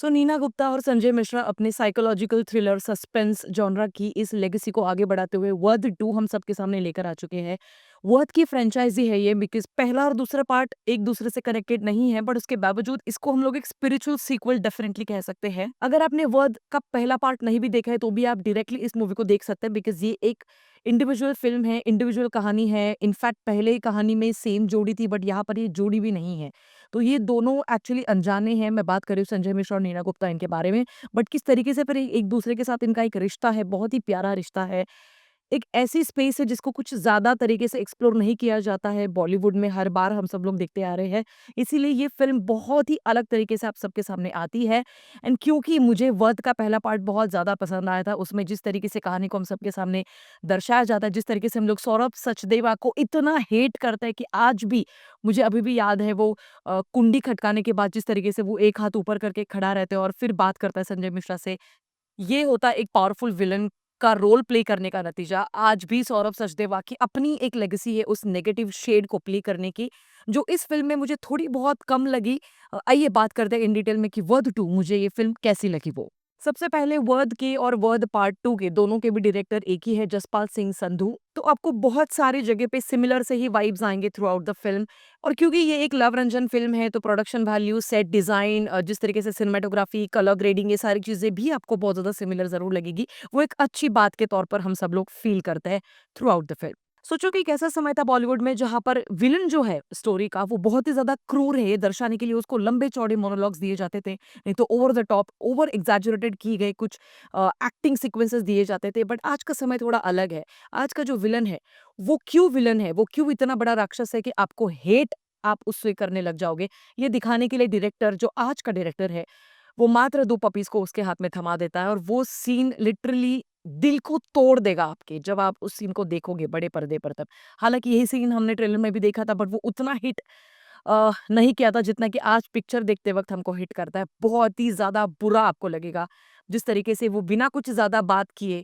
नीना गुप्ता और संजय मिश्रा अपने psychological thriller suspense genre की इस लेगेसी को आगे बढ़ाते हुए वध 2 हम सबके सामने लेकर आ चुके हैं। वध की फ्रेंचाइजी है ये, बिकॉज़ पहला और दूसरा पार्ट एक दूसरे से कनेक्टेड नहीं है, बट उसके बावजूद इसको हम लोग एक स्पिरिचुअल सीक्वल डेफिनिटली कह सकते हैं। अगर आपने वध का पहला पार्ट नहीं भी देखा है तो भी आप डायरेक्टली इस मूवी को देख सकते हैं, बिकॉज़ ये एक इंडिविजुअल फ़िल्म है, इंडिविजुअल कहानी है। इनफैक्ट पहले कहानी में सेम जोड़ी थी, बट यहाँ पर ये जोड़ी भी नहीं है। तो ये दोनों एक्चुअली अनजाने हैं। मैं बात कर रही हूँ संजय मिश्रा और नीना गुप्ता इनके बारे में। बट किस तरीके से फिर एक दूसरे के साथ इनका एक रिश्ता है, बहुत ही प्यारा रिश्ता है। एक ऐसी स्पेस है जिसको कुछ ज़्यादा तरीके से एक्सप्लोर नहीं किया जाता है बॉलीवुड में, हर बार हम सब लोग देखते आ रहे हैं। इसीलिए ये फ़िल्म बहुत ही अलग तरीके से आप सबके सामने आती है। एंड क्योंकि मुझे वध का पहला पार्ट बहुत ज़्यादा पसंद आया था, उसमें जिस तरीके से कहानी को हम सबके सामने दर्शाया जाता है, जिस तरीके से हम लोग सौरभ सचदेवा को इतना हेट करते हैं कि आज भी मुझे अभी भी याद है वो कुंडी खटकाने के बाद जिस तरीके से वो एक हाथ ऊपर करके खड़ा रहता है और फिर बात करता है संजय मिश्रा से। ये होता है एक पावरफुल विलन का रोल प्ले करने का नतीजा। आज भी सौरभ सचदेवा की अपनी एक लेगेसी है उस नेगेटिव शेड को प्ले करने की, जो इस फ़िल्म में मुझे थोड़ी बहुत कम लगी। आइए बात करते हैं इन डिटेल में कि वध 2 मुझे ये फ़िल्म कैसी लगी वो। सबसे पहले वध के और वध पार्ट 2 के दोनों के भी डायरेक्टर एक ही है, जसपाल सिंह संधू। तो आपको बहुत सारी जगह पे सिमिलर से ही वाइब्स आएँगे थ्रू आउट द फ़िल्म। और क्योंकि ये एक लव रंजन फ़िल्म है तो प्रोडक्शन वैल्यू, सेट डिज़ाइन, जिस तरीके से सिनेमैटोग्राफी, कलर ग्रेडिंग, ये सारी चीज़ें भी आपको बहुत ज़्यादा सिमिलर ज़रूर लगेगी। वो एक अच्छी बात के तौर पर हम सब लोग फ़ील करते हैं थ्रू आउट द फ़िल्म। सोचो कि एक ऐसा समय था बॉलीवुड में जहाँ पर विलेन जो है स्टोरी का वो बहुत ही ज़्यादा क्रूर है, ये दर्शाने के लिए उसको लंबे-चौड़े मोनोलॉग्स दिए जाते थे। नहीं तो ओवर द टॉप, ओवर एक्ज़ैजरेटेड की गई कुछ एक्टिंग सीक्वेंसेस दिए जाते थे। बट आज का समय थोड़ा अलग है। आज का जो विलेन है, वो क्यों विलेन है, वो क्यों इतना बड़ा राक्षस है कि आपको हेट आप उससे करने लग जाओगे। ये दिखाने के लिए डायरेक्टर, जो आज का डायरेक्टर है, वो मात्र 2 पपीज़ को उसके हाथ में थमा देता है और वो सीन लिटरली दिल को तोड़ देगा आपके, जब आप उस सीन को देखोगे बड़े पर्दे पर तब। हालाँकि यही सीन हमने ट्रेलर में भी देखा था, बट वो उतना हिट नहीं किया था जितना कि आज पिक्चर देखते वक़्त हमको हिट करता है। बहुत ही ज़्यादा बुरा आपको लगेगा, जिस तरीके से वो बिना कुछ ज़्यादा बात किए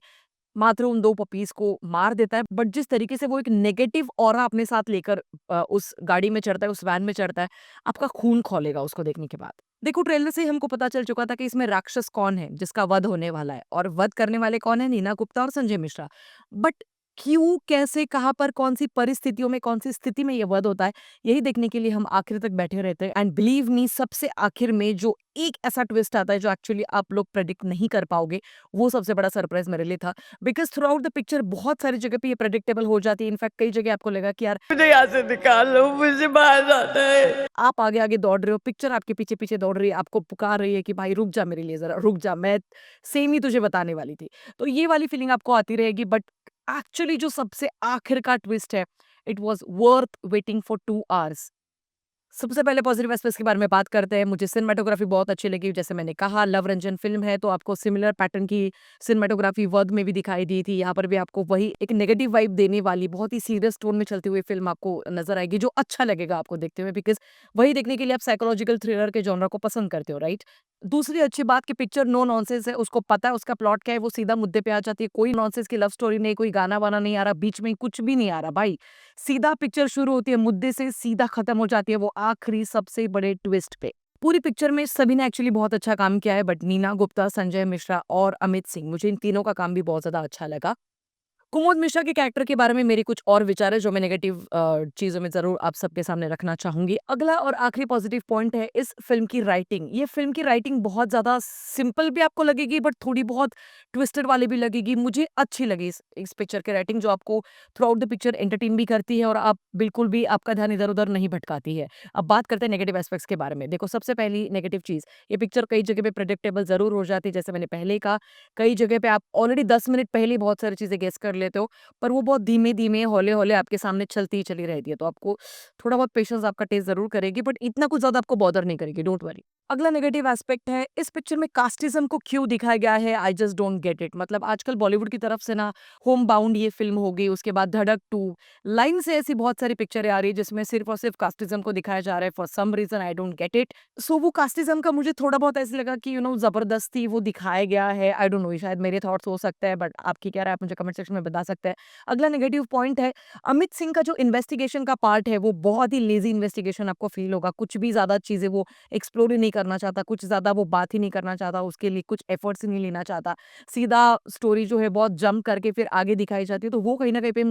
मात्र उन 2 पपीज़ को मार देता है। बट जिस तरीके से वो एक नेगेटिव ऑरा अपने साथ लेकर उस गाड़ी में चढ़ता है, उस वैन में चढ़ता है, आपका खून खौलेगा उसको देखने के बाद। देखो, ट्रेलर से ही हमको पता चल चुका था कि इसमें राक्षस कौन है, जिसका वध होने वाला है, और वध करने वाले कौन है? नीना गुप्ता और संजय मिश्रा। बट क्यों, कैसे, कहाँ पर, कौन-सी परिस्थितियों में, कौन-सी स्थिति में ये वध होता है, यही देखने के लिए हम आखिर तक बैठे रहते हैं। एंड बिलीव मी, सबसे आखिर में जो एक ऐसा ट्विस्ट आता है जो एक्चुअली आप लोग प्रेडिक्ट नहीं कर पाओगे, वो सबसे बड़ा सरप्राइज़ मेरे लिए था। Because through out the picture बहुत सारी जगह पे ये प्रेडिक्टेबल हो जाती है। इनफैक्ट कई जगह आपको लगेगा कि यार मुझे यहाँ से निकाल लो, मुझे बाहर जाना है। आप आगे-आगे दौड़ रहे हो, पिक्चर आपके पीछे-पीछे दौड़ रही है, आपको पुकार रही है कि भाई रुक जा मेरे लिए ज़रा, रुक जा, मैं सेम ही तुझे बताने वाली थी। तो ये वाली फीलिंग आपको आती रहेगी, बट एक्चुअली जो सबसे आखिर का ट्विस्ट है, it was worth waiting for 2 hours. सबसे पहले पॉजिटिव एस्पेक्ट्स के बारे में बात करते हैं। मुझे सिनेमैटोग्राफी बहुत अच्छी लगी। जैसे मैंने कहा, लव रंजन फ़िल्म है तो आपको सिमिलर पैटर्न की सिनेमैटोग्राफी वध में भी दिखाई दी थी। यहाँ पर भी आपको वही एक नेगेटिव वाइब देने वाली बहुत ही सीरियस टोन में चलती हुई फ़िल्म आपको नज़र आएगी, जो अच्छा लगेगा आपको देखते हुए, बिकॉज़ वही देखने के लिए आप साइकोलॉजिकल थ्रिलर के जॉनरा को पसंद करते हो, राइट? दूसरी अच्छी बात कि पिक्चर नो नॉनसेंस है, उसको पता है उसका प्लॉट क्या है, वो सीधा मुद्दे पे आ जाती है। कोई नॉनसेंस की लव स्टोरी नहीं, कोई गाना-वाना नहीं आ रहा, बीच में कुछ भी नहीं आ रहा भाई। सीधा पिक्चर शुरू होती है, मुद्दे से सीधा खत्म हो जाती है वो आखिरी सबसे बड़े ट्विस्ट पे। पूरी पिक्चर में सभी ने एक्चुअली बहुत अच्छा काम किया है, बट नीना गुप्ता, संजय मिश्रा और अमित सिंह, मुझे इन तीनों का काम भी बहुत ज़्यादा अच्छा लगा। कुमुद मिश्रा के कैरेक्टर के बारे में मेरे कुछ और विचार है जो मैं नेगेटिव चीज़ों में ज़रूर आप सबके सामने रखना चाहूँगी। अगला और आखिरी पॉजिटिव पॉइंट है इस फ़िल्म की राइटिंग। ये फ़िल्म की राइटिंग बहुत ज़्यादा सिंपल भी आपको लगेगी, बट थोड़ी बहुत ट्विस्टेड वाली भी लगेगी। मुझे अच्छी लगी इस पिक्चर की राइटिंग, जो आपको through out the picture entertain भी करती है और आप बिल्कुल भी आपका ध्यान इधर-उधर नहीं भटकाती है। अब बात करते हैं नेगेटिव एस्पेक्ट्स के बारे में। देखो, सबसे पहली नेगेटिव चीज़, ये पिक्चर कई जगह पे प्रेडिक्टेबल ज़रूर हो जाती है, जैसे मैंने पहले ही कहा। कई जगह पे आप ऑलरेडी 10 मिनट पहले ही बहुत सारी चीज़ें गेस कर लेते हो, पर वो बहुत धीमे-धीमे, हौले-हौले आपके सामने चलती ही चली रहती है। तो आपको थोड़ा बहुत पेशेंस आपका टेस्ट ज़रूर करेगी, बट इतना कुछ ज़्यादा आपको बॉदर नहीं करेगी, डोंट वरी। अगला नेगेटिव एस्पेक्ट है, इस पिक्चर में कास्टिज़्म को क्यों दिखाया गया है, I just don't get it. मतलब आजकल बॉलीवुड की तरफ से ना होम बाउंड ये फ़िल्म हो गई, उसके बाद धड़क 2, लाइन से ऐसी बहुत सारी पिक्चरें आ रही है जिसमें सिर्फ़ और सिर्फ़ कास्टिज़्म को दिखाया जा रहा है, for some reason I don't get it. So वो कास्टिज़्म का मुझे थोड़ा बहुत ऐसे लगा कि ज़बरदस्ती वो दिखाया गया है, आई डोंट नो, ये शायद मेरे थॉट्स हो सकते हैं, बट आपकी क्या राय है आप मुझे कमेंट सेक्शन में बता सकते हैं। अगला नेगेटिव पॉइंट है, अमित सिंह का जो इन्वेस्टिगेशन का पार्ट है वो बहुत ही लेज़ी इन्वेस्टिगेशन आपको फ़ील होगा। कुछ भी ज़्यादा चीज़ें वो एक्सप्लोर ही नहीं करना चाहता, कुछ ज़्यादा वो बात ही नहीं करना चाहता, उसके लिए कुछ एफर्ट्स ही नहीं लेना चाहता। सीधा स्टोरी जो है बहुत जंप करके फिर आगे दिखाई जाती है, तो वो कहीं न कहीं पे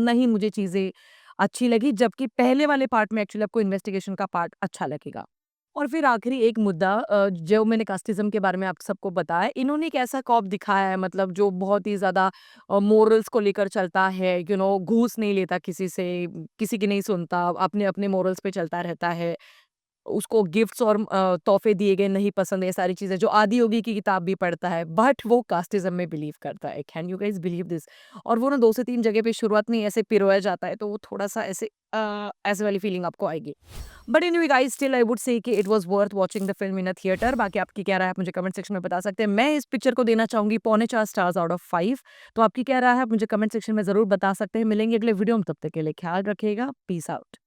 नहीं मुझे चीज़ें अच्छी लगी, जबकि पहले वाले पार्ट में एक्चुअली आपको इन्वेस्टिगेशन का पार्ट अच्छा लगेगा। और फिर आखिरी एक मुद्दा जो मैंने कास्टिज़्म के बारे में आप सबको बताया, इन्होंने एक ऐसा कॉप दिखाया है मतलब जो बहुत ही ज़्यादा मोरल्स को लेकर चलता है, घूस नहीं लेता किसी से, किसी की नहीं सुनता, अपने मोरल्स पे चलता रहता है। उसको गिफ्ट्स और तोहफ़े दिए गए नहीं पसंद है, ये सारी चीज़ें जो आदि योगी की किताब भी पढ़ता है, बट वो कास्टिज़्म में बिलीव करता है। Can you guys believe this? और वो ना 2 से 3 जगह पे शुरुआत में ही ऐसे पिरोया जाता है, तो वो थोड़ा-सा ऐसे वाली फीलिंग आपको आएगी। But anyway guys still I would say कि it was worth watching the film in a theatre. बाकी आपकी क्या राय है आप मुझे कमेंट सेक्शन में बता सकते हैं। मैं इस पिक्चर को देना चाहूँगी पौने 4 स्टार्स आउट ऑफ 5। तो आपकी क्या राय है आप मुझे कमेंट सेक्शन में ज़रूर बता सकते हैं। मिलेंगे अगले वीडियो में, तब तक के लिए ख्याल रखिएगा। Peace out.